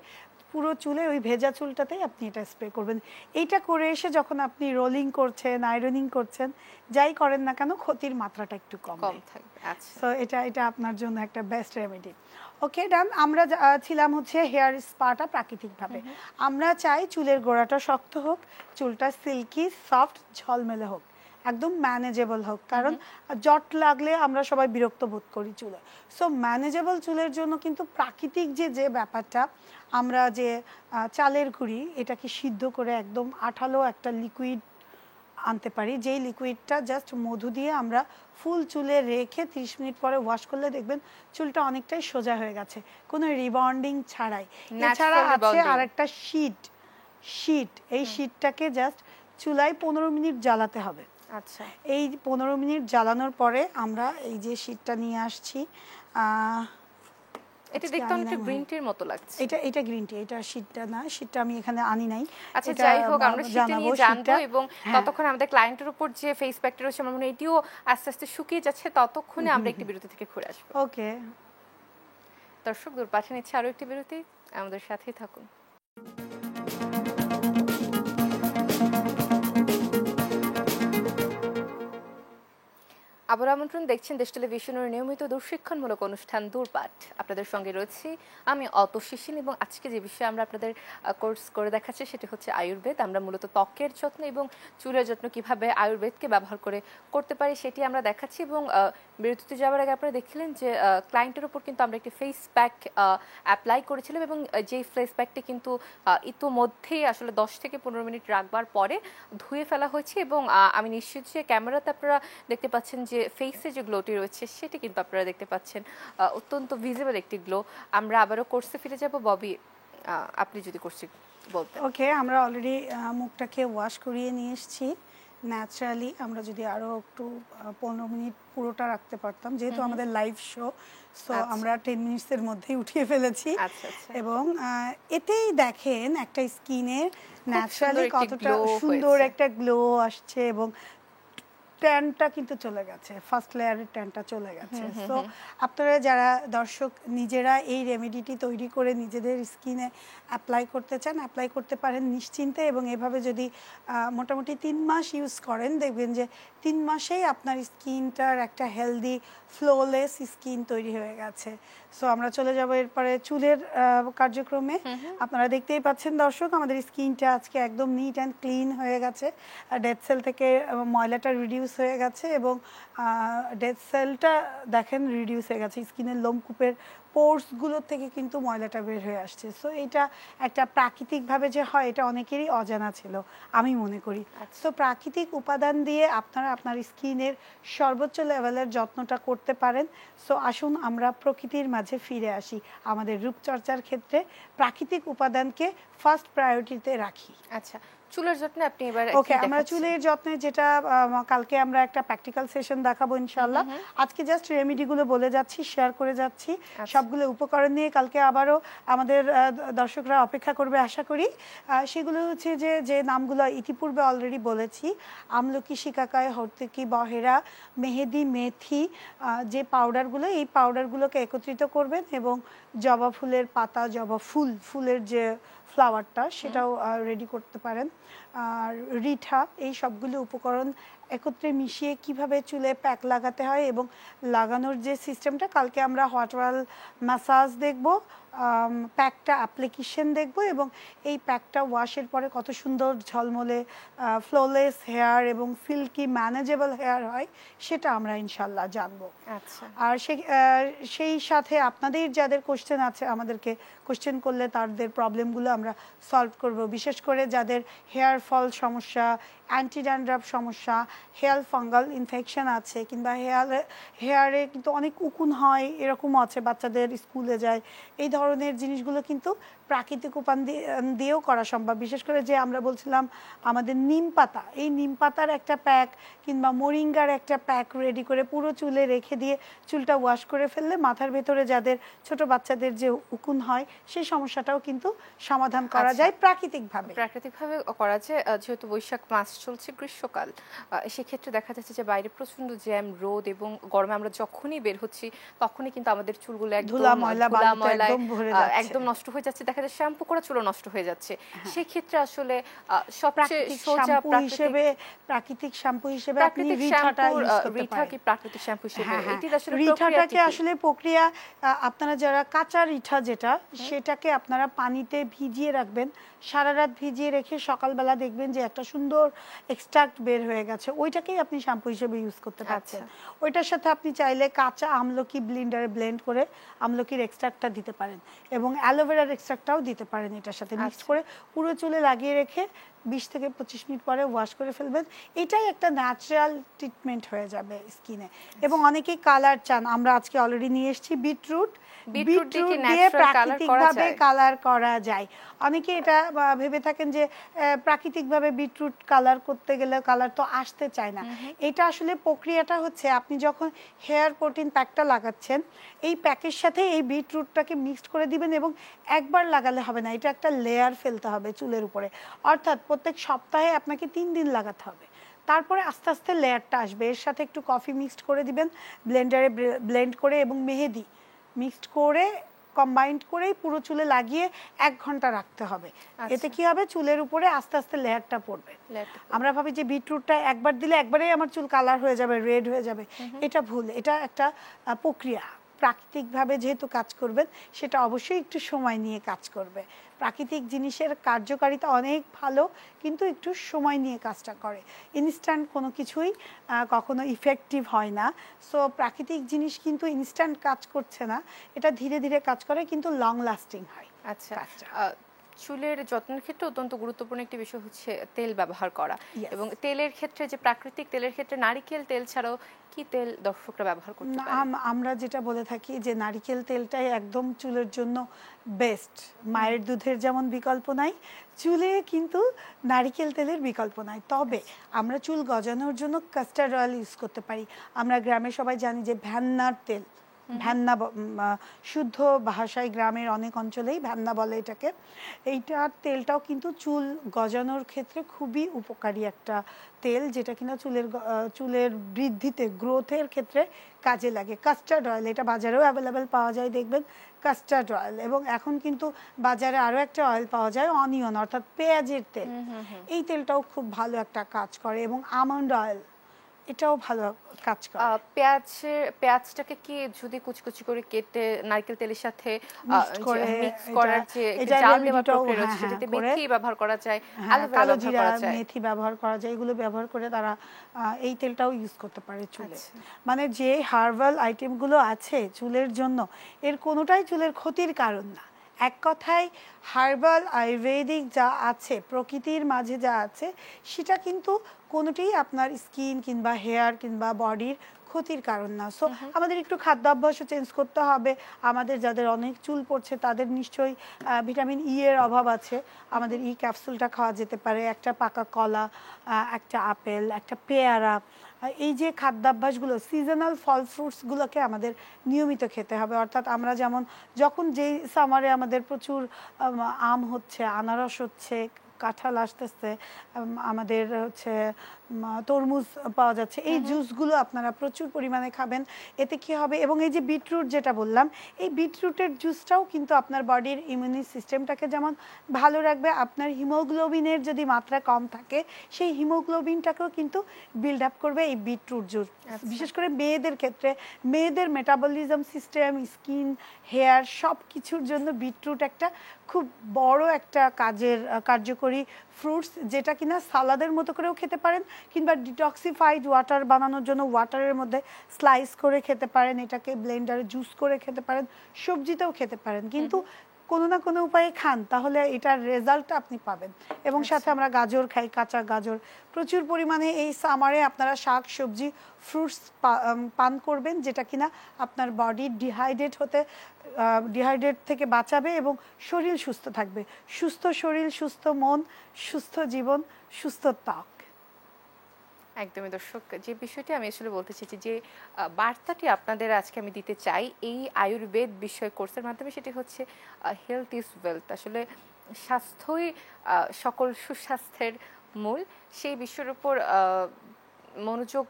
পুরো চুলে, ওই ভেজা চুলটাতেই আপনি এটা স্প্রে করবেন। এইটা করে এসে যখন আপনি রোলিং করছেন, আয়রনিং করছেন, যাই করেন না কেন, ক্ষতির মাত্রাটা একটু কম থাকবে। আচ্ছা, সো এটা আপনার জন্য একটা বেস্ট রেমেডি। ওকে ডান। আমরা ছিলাম হচ্ছে হেয়ার স্পাটা প্রাকৃতিকভাবে। আমরা চাই চুলের গোড়াটা শক্ত হোক, চুলটা সিল্কি সফট ঝলমেলে হোক, একদম ম্যানেজেবল হোক, কারণ জট লাগলে আমরা সবাই বিরক্ত বোধ করি চুলে। সো ম্যানেজেবল চুলের জন্য কিন্তু প্রাকৃতিক যে ব্যাপারটা, আমরা যে চালের গুঁড়ি এটাকে সিদ্ধ করে একদম আঠালো একটা লিকুইড আনতে পারি, যেই লিকুইডটা জাস্ট মধু দিয়ে আমরা ফুল চুলে রেখে 30 মিনিট পরে ওয়াশ করলে দেখবেন চুলটা অনেকটাই সোজা হয়ে গেছে, কোনো রিবন্ডিং ছাড়াই। এছাড়া আছে আরেকটা শীট, এই শীটটাকে জাস্ট চুলায় 15 মিনিট জ্বালাতে হবে। আচ্ছা, এই 15 মিনিট জ্বালানোর পরে আমরা এই যে শীটটা নিয়ে আসছি, এটা দেখতে অনেকটা গ্রিন টির মতো লাগছে। এটা গ্রিন টি, এটা শীটটা না, শীটটা আমি এখানে আনি নাই। আচ্ছা, যাই হোক, আমরা শীটটা নিয়ে জানবো, এবং ততক্ষণ আমাদের ক্লায়েন্টের উপর যে ফেস প্যাকটা রয়েছে আমার মনে হয় এটিও আস্তে আস্তে শুকিয়ে যাচ্ছে, ততক্ষণে আমরা একটি বিরতি থেকে ঘুরে আসবো। ওকে দর্শক, দূর পাঠিয়ে নিচ্ছে আরো একটি বিরতি, আমাদের সাথেই থাকুন। আবার আমন্ত্রণ, দেখছেন দেশ টেলিভিশনের নিয়মিত দূরশিক্ষণমূলক অনুষ্ঠান দূরপাঠ। আপনাদের সঙ্গে রয়েছি আমি অতসীসিন, এবং আজকে যে বিষয়ে আমরা আপনাদের কোর্স করে দেখাচ্ছি সেটি হচ্ছে আয়ুর্বেদ। আমরা মূলত ত্বকের যত্ন এবং চুলের যত্ন কিভাবে আয়ুর্বেদকে ব্যবহার করে করতে পারি সেটি আমরা দেখাচ্ছি। এবং বিরতিতে যাওয়ার আগে আপনারা দেখলেন যে ক্লায়েন্টের উপর কিন্তু আমরা একটি ফেস প্যাক অ্যাপ্লাই করেছিলাম, এবং যেই ফেস প্যাকটি কিন্তু ইতোমধ্যেই আসলে 10 থেকে 15 মিনিট রাখবার পরে ধুয়ে ফেলা হয়েছে। এবং আমি নিশ্চিত যে ক্যামেরাতে আপনারা দেখতে পাচ্ছেন যে ফেসে যে গ্লোটি রয়েছে সেটি কিন্তু আপনারা দেখতে পাচ্ছেন, অত্যন্ত ভিজিবল একটি গ্লো। আমরা আবারও কোর্সে ফিরে যাব। ববি, আপনি যদি কোর্সে বলতেন। ওকে, আমরা অলরেডি মুখটাকে ওয়াশ করিয়ে নিয়ে এসেছি ন্যাচারালি। আমরা যদি আরও একটু 15 মিনিট পুরোটা রাখতে পারতাম, যেহেতু আমাদের লাইভ শো, সো আমরা 10 মিনিটসের মধ্যেই উঠিয়ে ফেলেছি। এবং এতেই দেখেন একটা স্কিনের ন্যাচারালি কতটা সুন্দর একটা গ্লো আসছে, এবং ট্যানটা কিন্তু চলে গেছে, ফার্স্ট লেয়ারের ট্যানটা চলে গেছে। সো আপনারা যারা দর্শক নিজেরা এই রেমেডিটি তৈরি করে নিজেদের স্কিনে অ্যাপ্লাই করতে চান, অ্যাপ্লাই করতে পারেন নিশ্চিন্তে। এবং এভাবে যদি মোটামুটি 3 মাস ইউজ করেন, দেখবেন যে 3 মাসেই আপনার স্কিনটার একটা হেলদি ফ্লোলেস স্কিন তৈরি হয়ে গেছে। সো আমরা চলে যাব এরপরে চুলের কার্যক্রমে। আপনারা দেখতেই পাচ্ছেন দর্শক, আমাদের স্কিনটা আজকে একদম নিট অ্যান্ড ক্লিন হয়ে গেছে। ডেড সেল থেকে ময়লাটা রিডিউস হয়ে গেছে, এবং ডেড সেলটা দেখেন রিডিউস হয়ে গেছে। স্কিনের লোমকূপের পোর্সগুলো থেকে কিন্তু ময়লাটা বের হয়ে আসছে। সো এটা একটা প্রাকৃতিকভাবে যে হয়, এটা অনেকেরই অজানা ছিল আমি মনে করি। সো প্রাকৃতিক উপাদান দিয়ে আপনারা আপনার স্কিনের সর্বোচ্চ লেভেলের যত্নটা করতে পারেন। সো আসুন আমরা প্রকৃতির মাঝে ফিরে আসি। আমাদের রূপচর্চার ক্ষেত্রে প্রাকৃতিক উপাদানকে ফার্স্ট প্রায়োরিটিতে রাখি। আচ্ছা, চুলের যত্নে আপনি এবার ওকে, আমরা চুলের যত্নে যেটা কালকে আমরা একটা প্র্যাকটিক্যাল সেশন দেখাবো ইনশাআল্লাহ। আজকে জাস্ট রেমেডিগুলো বলে যাচ্ছি, শেয়ার করে যাচ্ছি। সবগুলো উপকরণ নিয়ে কালকে আবারও আমাদের দর্শকরা অপেক্ষা করবে আশা করি। সেগুলো হচ্ছে যে নামগুলো ইতিপূর্বে অলরেডি বলেছি: আমলকি, শিকাকাই, হর্তকি, বহেরা, মেহেদি, মেথি, যে পাউডারগুলো, এই পাউডারগুলোকে একত্রিত করবেন, এবং জবা ফুলের পাতা, জবা ফুলের যে ফ্লাওয়ারটা, সেটাও রেডি করতে পারেন। আর রিঠা, এই সবগুলো উপকরণ একত্রে মিশিয়ে কিভাবে চুলে প্যাক লাগাতে হয় এবং লাগানোর যে সিস্টেমটা, কালকে আমরা হট অয়েল ম্যাসাজ দেখব, প্যাকটা অ্যাপ্লিকেশন দেখব, এবং এই প্যাকটা ওয়াশের পরে কত সুন্দর ঝলমলে ফ্লোলেস হেয়ার এবং সিল্কি ম্যানেজেবল হেয়ার হয় সেটা আমরা ইনশাল্লাহ জানবো। আচ্ছা, আর সেই সাথে আপনাদের যাদের কোশ্চেন আছে, আমাদেরকে কোশ্চেন করলে তাদের প্রবলেমগুলো আমরা সলভ করব। বিশেষ করে যাদের হেয়ার ফল সমস্যা, অ্যান্টি ড্যান্ড্রাফ সমস্যা, হেয়ার ফাঙ্গাল ইনফেকশন আছে, কিংবা হেয়ারে কিন্তু অনেক উকুন হয়, এরকমও আছে, বাচ্চাদের স্কুলে যায়, এই ধরনের জিনিসগুলো কিন্তু প্রাকৃতিক উপাদান দিয়েও করা সম্ভব। বিশেষ করে যে আমরা বলছিলাম আমাদের নিম পাতা, এই নিম পাতার একটা প্যাক কিংবা মোরিঙ্গার একটা প্যাক রেডি করে পুরো চুলে রেখে দিয়ে চুলটা ওয়াশ করে ফেললে মাথার ভেতরে যাদের ছোট বাচ্চাদের যে উকুন হয় সেই সমস্যাটাও কিন্তু সমাধান করা যায় প্রাকৃতিকভাবে করা যায়। যেহেতু বৈশাখ মাস চলছে, গ্রীষ্মকাল, সেক্ষেত্রে দেখা যাচ্ছে যে বাইরে প্রচন্ড জ্যাম, রোদ, এবং গরমে আমরা যখনই বের হচ্ছি তখনই কিন্তু আমাদের চুলগুলো ধুলা ময়লায় একদম নষ্ট হয়ে যাচ্ছে। দেখা যায় শ্যাম্পু করা চুলও নষ্ট হয়ে যাচ্ছে। সেক্ষেত্রে আসলে সবচেয়ে সোজা প্রাকৃতিক শ্যাম্পু হিসেবে আপনি রিঠাটা ইউজ করতে পারেন। কি প্রাকৃতিক শ্যাম্পু হিসেবে এটির আসলে রিঠাটাকে আসলে প্রক্রিয়া, আপনারা যারা কাঁচা রিঠা যেটা, সেটাকে আপনারা পানিতে ভিজিয়ে রাখবেন, সারা রাত ভিজিয়ে রেখে সকালবেলা দেখবেন যে একটা সুন্দর এক্সট্রাক্ট বের হয়ে গেছে, ওইটাকেই আপনি শ্যাম্পু হিসেবে ইউজ করতে পারছেন। ওইটার সাথে আপনি চাইলে কাঁচা আমলকি ব্লেন্ডারে ব্লেন্ড করে আমলকির এক্সট্রাক্টটা দিতে পারেন, এবং অ্যালোভেরার এক্সট্রাক্টটাও দিতে পারেন। এটার সাথে মিক্স করে পুরো চুলে লাগিয়ে রেখে 20 থেকে 25 মিনিট পরে ওয়াশ করে ফেলবেন। এটাই একটা ন্যাচারাল ট্রিটমেন্ট হয়ে যাবে স্কিনে। এবং অনেকেই কালার চান, আমরা আজকে অলরেডি নিয়ে এসেছি বিটরুট দিয়ে প্রাকৃতিকভাবে কালার করা যায়। অনেকে এটা ভেবে থাকেন যে প্রাকৃতিকভাবে বিটরুট কালার করতে গেলে কালার তো আসতে চায় না। এটা আসলে প্রক্রিয়াটা হচ্ছে, আপনি যখন হেয়ার প্রোটিন প্যাকটা লাগাচ্ছেন, এই প্যাকের সাথে এই বিটরুটটাকে মিক্সড করে দিবেন, এবং একবার লাগালে হবে না, এটা একটা লেয়ার ফেলতে হবে চুলের উপরে। অর্থাৎ প্রত্যেক সপ্তাহে আপনাকে 3 দিন লাগাতে হবে, তারপরে আস্তে আস্তে লেয়ারটা আসবে। এর সাথে একটু কফি মিক্সড করে দিবেন ব্লেন্ডারে ব্লেন্ড করে, এবং মেহেদি মিক্সড করে কম্বাইন্ড করেই পুরো চুলে লাগিয়ে 1 ঘন্টা রাখতে হবে। এতে কি হবে, চুলের উপরে আস্তে আস্তে লেয়ারটা পড়বে। আমরা ভাবি যে বিটরুটটা একবার দিলে একবারেই আমার চুল কালার হয়ে যাবে, রেড হয়ে যাবে, এটা ভুল। এটা একটা প্রক্রিয়া। প্রাকৃতিকভাবে যেহেতু কাজ করবেন, সেটা অবশ্যই একটু সময় নিয়ে কাজ করবে। প্রাকৃতিক জিনিসের কার্যকারিতা অনেক ভালো, কিন্তু একটু সময় নিয়ে কাজটা করে। ইনস্ট্যান্ট কোনো কিছুই কখনো ইফেক্টিভ হয় না। সো প্রাকৃতিক জিনিস কিন্তু ইনস্ট্যান্ট কাজ করছে না, এটা ধীরে ধীরে কাজ করে, কিন্তু লং লাস্টিং হয়। আচ্ছা, চুলের যত্নের ক্ষেত্রে অত্যন্ত গুরুত্বপূর্ণ একটি বিষয় হচ্ছে তেল ব্যবহার করা। এবং তেলের ক্ষেত্রে, যে প্রাকৃতিক তেলের ক্ষেত্রে নারিকেল তেল ছাড়াও কি তেল দর্শকরা ব্যবহার করতে পারে? আমরা যেটা বলে থাকি যে নারিকেল তেলটাই একদম চুলের জন্য বেস্ট। মায়ের দুধের যেমন বিকল্প নাই, চুলে কিন্তু নারিকেল তেলের বিকল্প নাই। তবে আমরা চুল গজানোর জন্য কাস্টার্ড অয়েল ইউজ করতে পারি। আমরা গ্রামে সবাই জানি যে ভ্যান্নার তেল, ভ্যান্না শুদ্ধ ভাষায় গ্রামের অনেক অঞ্চলেই ভ্যান্না বলে এটাকে। এইটার তেলটাও কিন্তু চুল গজানোর ক্ষেত্রে খুবই উপকারী একটা তেল, যেটা কিনা চুলের বৃদ্ধিতে, গ্রোথের ক্ষেত্রে কাজে লাগে। কাস্টার্ড অয়েল, এটা বাজারেও অ্যাভেলেবেল পাওয়া যায়, দেখবেন কাস্টার্ড অয়েল। এবং এখন কিন্তু বাজারে আরও একটা অয়েল পাওয়া যায়, অনিয়ন, অর্থাৎ পেঁয়াজের তেল। এই তেলটাও খুব ভালো একটা কাজ করে। এবং আমন্ড অয়েল, এটাও ভালো কাজ করে। পেঁয়াজটাকে কি যদি কুচি কুচি করে কেটে নারকেল তেলের সাথে মিক্স করার যে জাল দেওয়ার প্রক্রিয়া রয়েছে, সেটাতে মেথি ব্যবহার করা যায়, কালো জিরা, মেথি ব্যবহার করা যায়, এগুলো ব্যবহার করে তারা এই তেলটাও ইউজ করতে পারে চুলে। মানে যে হার্বাল আইটেমগুলো আছে চুলের জন্য, এর কোনোটাই চুলের ক্ষতির কারণ না। এক কথায় হার্বাল আয়ুর্বেদিক যা আছে, প্রকৃতির মাঝে যা আছে, সেটা কিন্তু কোনোটাই আপনার স্কিন কিংবা হেয়ার কিংবা বডির ক্ষতির কারণ না। সো আমাদের একটু খাদ্যাভ্যাসও চেঞ্জ করতে হবে। আমাদের যাদের অনেক চুল পড়ছে তাদের নিশ্চয়ই ভিটামিন ই এর অভাব আছে। আমাদের ই ক্যাপসুলটা খাওয়া যেতে পারে, একটা পাকা কলা, একটা আপেল, একটা পেয়ারা। এই যে খাদ্যাভ্যাসগুলো, সিজনাল ফল ফ্রুটসগুলোকে আমাদের নিয়মিত খেতে হবে। অর্থাৎ আমরা যেমন যখন যেই সামারে আমাদের প্রচুর আম হচ্ছে, আনারস হচ্ছে, কাঁঠাল আসতেছে, আমাদের হচ্ছে তরমুজ পাওয়া যাচ্ছে, এই জুসগুলো আপনারা প্রচুর পরিমাণে খাবেন। এতে কি হবে, এবং এই যে বিটরুট যেটা বললাম, এই বিটরুটের জুসটাও কিন্তু আপনার বডির ইমিউনি সিস্টেমটাকে যেমন ভালো রাখবে, আপনার হিমোগ্লোবিনের যদি মাত্রা কম থাকে, সেই হিমোগ্লোবিনটাকেও কিন্তু বিল্ড আপ করবে এই বিটরুট জুস। বিশেষ করে মেয়েদের ক্ষেত্রে, মেয়েদের মেটাবলিজম সিস্টেম, স্কিন, হেয়ার সব কিছুর জন্য বিটরুট একটা খুব বড় একটা কার্যকরী ফ্রুটস, যেটা কিনা সালাদের মতো করেও খেতে পারেন, কিংবা ডিটক্সিফাইড ওয়াটার বানানোর জন্য ওয়াটারের মধ্যে স্লাইস করে খেতে পারেন, এটাকে ব্লেন্ডারে জুস করে খেতে পারেন, সবজিতেও খেতে পারেন। কিন্তু কোনো না কোনো উপায়ে খান, তাহলে এটার রেজাল্টটা আপনি পাবেন। এবং সাথে আমরা গাজর খাই, কাঁচা গাজর প্রচুর পরিমাণে। এই সামারে আপনারা শাক সবজি ফ্রুটস পান করবেন, যেটা কিনা আপনার বডি ডিহাইড্রেট থেকে বাঁচাবে এবং শরীর সুস্থ থাকবে। সুস্থ শরীর, সুস্থ মন, সুস্থ জীবন, সুস্থ ত্বক। একদমই দর্শক, যে বিষয়টি আমি আসলে বলতে চাইছি, যে বার্তাটি আপনাদের আজকে আমি দিতে চাই এই আয়ুর্বেদ বিষয় কোর্সের মাধ্যমে, সেটি হচ্ছে হেলথ ইজ ওয়েলথ। আসলে স্বাস্থ্যই সকল সুস্বাস্থ্যের মূল। সেই বিষয়ের উপর মনোযোগ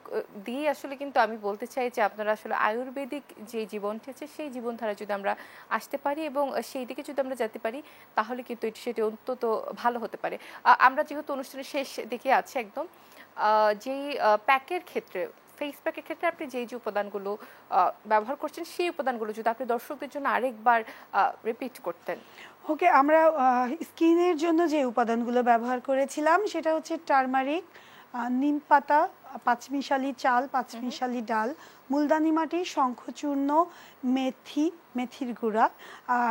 দিয়ে আসলে কিন্তু আমি বলতে চাই যে আপনারা আসলে আয়ুর্বেদিক যে জীবনটি আছে, সেই জীবনধারা যদি আমরা আসতে পারি এবং সেই দিকে যদি আমরা যেতে পারি, তাহলে কিন্তু সেটি অন্তত ভালো হতে পারে। আমরা যেহেতু অনুষ্ঠানের শেষ দিকে আছি একদম, যেই প্যাকের ক্ষেত্রে, ফেস প্যাকের ক্ষেত্রে আপনি যে উপাদানগুলো ব্যবহার করছেন, সেই উপাদানগুলো যদি আপনি দর্শকদের জন্য আরেকবার রিপিট করতেন। ওকে, আমরা স্কিনের জন্য যে উপাদানগুলো ব্যবহার করেছিলাম সেটা হচ্ছে টারমারিক, নিম পাতা, পাঁচমিশালি চাল, পাঁচমিশালি ডাল, মুলতানি মাটি, শঙ্খচূর্ণ, মেথির গুঁড়া,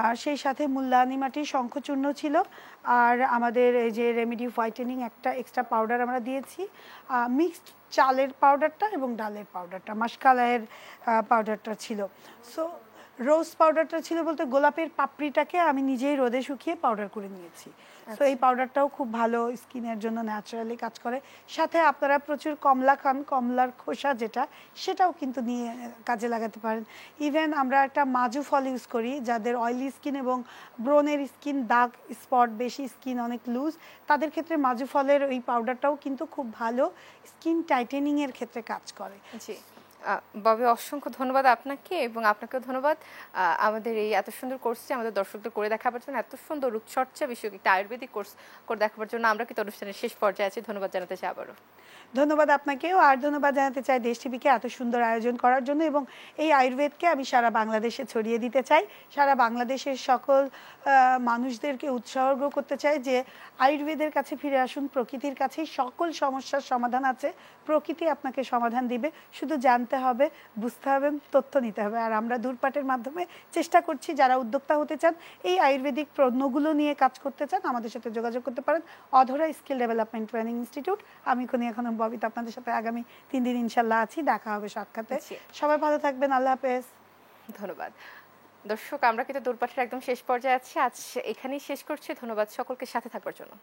আর সেই সাথে মুলতানি মাটি, শঙ্খচূর্ণ ছিল। আর আমাদের এই যে রেমেডি হোয়াইটেনিং একটা এক্সট্রা পাউডার আমরা দিয়েছি, মিক্সড চালের পাউডারটা এবং ডালের পাউডারটা, মাসকালাইয়ের পাউডারটা ছিল। সো রোজ পাউডারটা ছিল বলতে গোলাপের পাপড়িটাকে আমি নিজেই রোদে শুকিয়ে পাউডার করে নিয়েছি। তো এই পাউডারটাও খুব ভালো স্কিনের জন্য ন্যাচারালি কাজ করে। সাথে আপনারা প্রচুর কমলা খান, কমলার খোসা যেটা, সেটাও কিন্তু নিয়ে কাজে লাগাতে পারেন। ইভেন আমরা একটা মাজু ফল ইউজ করি, যাদের অয়েলি স্কিন এবং ব্রণের স্কিন, দাগ স্পট বেশি, স্কিন অনেক লুজ, তাদের ক্ষেত্রে মাজু ফলের ওই পাউডারটাও কিন্তু খুব ভালো স্কিন টাইটেনিংয়ের ক্ষেত্রে কাজ করে। জি, ববি, অসংখ্য ধন্যবাদ আপনাকে, এবং আপনাকেও ধন্যবাদ আমাদের এই এত সুন্দর কোর্সটি আমাদের দর্শকদের করে দেখাবার জন্য, এত সুন্দর রূপচর্চা বিষয়ক একটা আয়ুর্বেদিক কোর্স করে দেখাবার জন্য। আমরা কিন্তু অনুষ্ঠানের শেষ পর্যায়ে আছি, ধন্যবাদ জানাতে চাই আবারও। ধন্যবাদ আপনাকেও, আর ধন্যবাদ জানাতে চাই দেশ টিভিকে এত সুন্দর আয়োজন করার জন্য, এবং এই আয়ুর্বেদকে আমি সারা বাংলাদেশে ছড়িয়ে দিতে চাই। সারা বাংলাদেশের সকল মানুষদেরকে উৎসর্গ করতে চাই যে আয়ুর্বেদের কাছে ফিরে আসুন, প্রকৃতির কাছেই সকল সমস্যার সমাধান আছে, প্রকৃতি আপনাকে সমাধান দিবে, শুধু জানতে হবে, বুঝতে হবে, তথ্য নিতে হবে। আর আমরা দূরপাঠের মাধ্যমে চেষ্টা করছি, যারা উদ্যোক্তা হতে চান, এই আয়ুর্বেদিক পণ্যগুলো নিয়ে কাজ করতে চান, আমাদের সাথে যোগাযোগ করতে পারেন। অধরা স্কিল ডেভেলপমেন্ট ট্রেনিং ইনস্টিটিউট। আমি এখন ববিতা আপনাদের সাথে আগামী 3 দিন ইনশাল্লাহ আছি, দেখা হবে সাক্ষাতে। সবাই ভালো থাকবেন, আল্লাহ হাফেজ। ধন্যবাদ। দর্শক, আমরা কিন্তু দূরপাঠের একদম শেষ পর্যায়ে আছি, আজ এখানেই শেষ করছি। ধন্যবাদ সকলকে সাথে থাকবার জন্য।